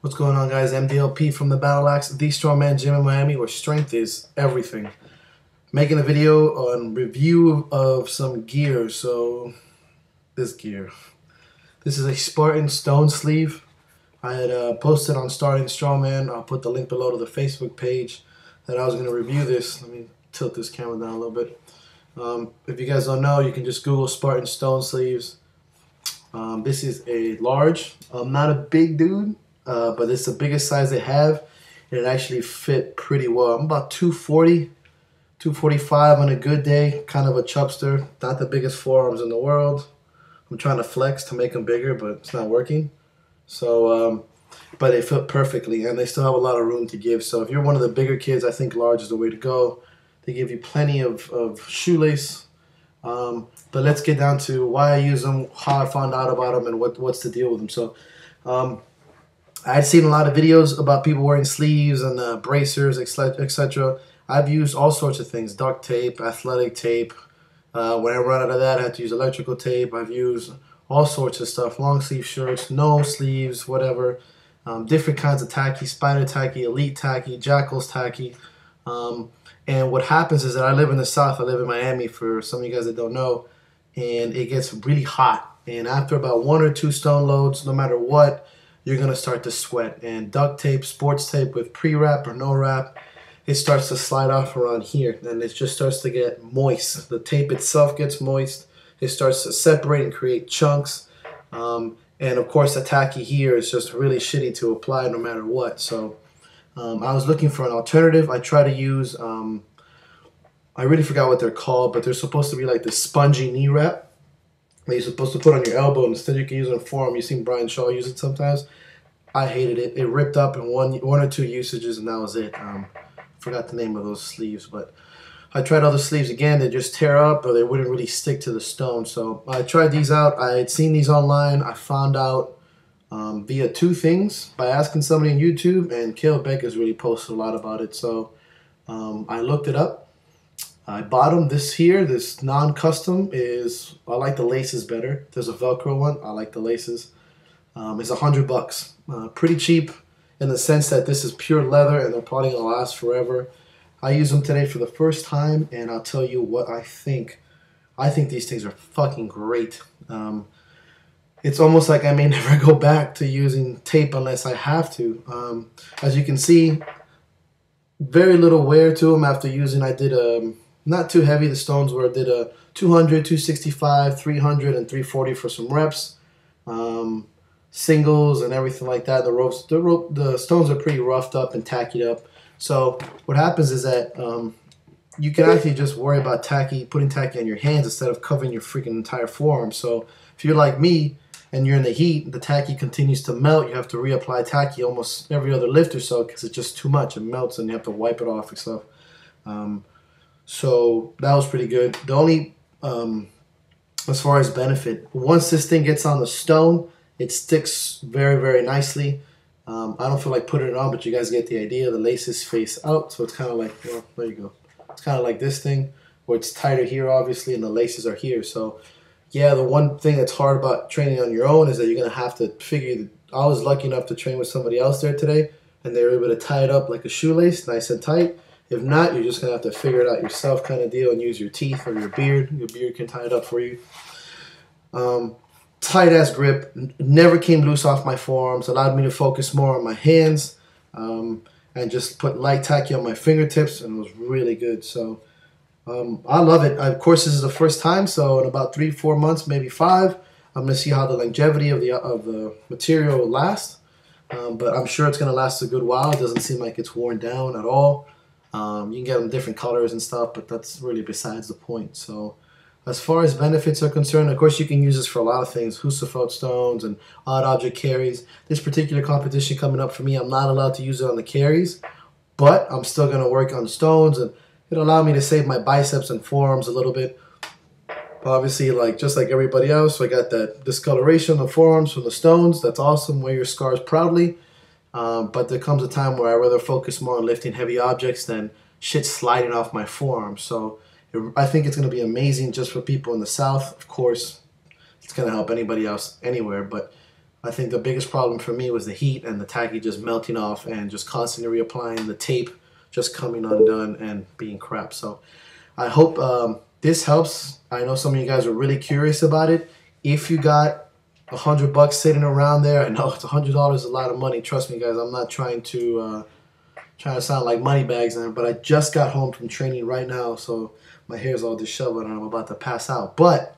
What's going on, guys? MDLP from the Battle Axe, the Strongman Gym in Miami, where strength is everything. Making a video on review of some gear. So, this gear. This is a Spartan stone sleeve. I had posted on Starting Strongman. I'll put the link below to the Facebook page that I was going to review this. Let me tilt this camera down a little bit. If you guys don't know, you can just Google Spartan stone sleeves. This is a large. I'm not a big dude. But it's the biggest size they have, and it actually fit pretty well. I'm about 240, 245 on a good day, kind of a chubster. Not the biggest forearms in the world. I'm trying to flex to make them bigger, but it's not working. So, but they fit perfectly, and they still have a lot of room to give. So if you're one of the bigger kids, I think large is the way to go. They give you plenty of shoelace. But let's get down to why I use them, how I found out about them, and what's the deal with them. So, I'd seen a lot of videos about people wearing sleeves and bracers, etc. I've used all sorts of things: duct tape, athletic tape. When I run out of that, I have to use electrical tape. I've used all sorts of stuff: long sleeve shirts, no sleeves, whatever. Different kinds of tacky: spider tacky, elite tacky, jackal's tacky. And what happens is that I live in the South. I live in Miami, for some of you guys that don't know, and it gets really hot. And after about 1 or 2 stone loads, no matter what, you're going to start to sweat. And duct tape, sports tape with pre-wrap or no wrap, it starts to slide off around here, and it just starts to get moist. The tape itself gets moist. It starts to separate and create chunks. And of course, the tacky here is just really shitty to apply no matter what. So I was looking for an alternative. I try to use, I really forgot what they're called, but they're supposed to be like this spongy knee wrap that you're supposed to put on your elbow. Instead, you can use it on forearm. You've seen Brian Shaw use it sometimes. I hated it. It ripped up in one or two usages, and that was it. Forgot the name of those sleeves, but I tried other sleeves again. They just tear up, or they wouldn't really stick to the stone. So I tried these out. I had seen these online. I found out via 2 things: by asking somebody on YouTube, and Kale Becker's really posted a lot about it. So I looked it up. I bought them. This here, this non-custom, is, I like the laces better. There's a Velcro one. I like the laces. It's $100. Pretty cheap in the sense that this is pure leather and they're probably going to last forever. I use them today for the first time, and I'll tell you what I think. I think these things are fucking great. It's almost like I may never go back to using tape unless I have to. As you can see, very little wear to them after using. I did not too heavy. The stones were, I did a 200, 265, 300, and 340 for some reps. Singles and everything like that. The stones are pretty roughed up and tackied up. So what happens is that you can actually just worry about putting tacky on your hands instead of covering your freaking entire forearm. So if you're like me and you're in the heat, the tacky continues to melt. You have to reapply tacky almost every other lift or so because it's just too much. It melts and you have to wipe it off and stuff. So that was pretty good. The only, as far as benefit, once this thing gets on the stone, it sticks very, very nicely. I don't feel like putting it on, but you guys get the idea. The laces face out, so it's kind of like, well, there you go. It's kind of like this thing, where it's tighter here, obviously, and the laces are here. So, yeah, the one thing that's hard about training on your own is that you're going to have to figure. I was lucky enough to train with somebody else there today, and they were able to tie it up like a shoelace, nice and tight. If not, you're just going to have to figure it out yourself kind of deal and use your teeth or your beard. Your beard can tie it up for you. Tight-ass grip. Never came loose off my forearms. Allowed me to focus more on my hands and just put light tacky on my fingertips, and it was really good. So I love it. Of course, this is the first time, so in about 3-4 months, maybe 5, I'm going to see how the longevity of the material will last. But I'm sure it's going to last a good while. It doesn't seem like it's worn down at all. You can get them different colors and stuff, but that's really besides the point. So as far as benefits are concerned, of course, you can use this for a lot of things: Husafeld stones and odd object carries. This particular competition coming up for me, I'm not allowed to use it on the carries, but I'm still going to work on the stones, and it'll allow me to save my biceps and forearms a little bit. Obviously, just like everybody else, I got that discoloration on the forearms from the stones. That's awesome. Wear your scars proudly. But there comes a time where I'd rather focus more on lifting heavy objects than shit sliding off my forearm. So I think it's going to be amazing just for people in the South. Of course, it's going to help anybody else anywhere. But I think the biggest problem for me was the heat and the tacky just melting off and just constantly reapplying, the tape just coming undone and being crap. So I hope this helps. I know some of you guys are really curious about it. If you got $100 sitting around there, I know it's $100 is a lot of money. Trust me, guys. I'm not trying to sound like money bags, but I just got home from training right now, so my hair's all disheveled and I'm about to pass out. But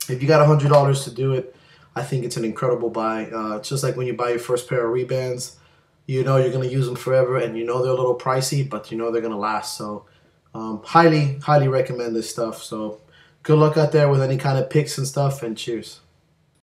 if you got $100 to do it, I think it's an incredible buy. It's just like when you buy your first pair of Ray-Bans. You know you're going to use them forever, and you know they're a little pricey, but you know they're going to last. So highly recommend this stuff. So good luck out there with any kind of picks and stuff, and cheers.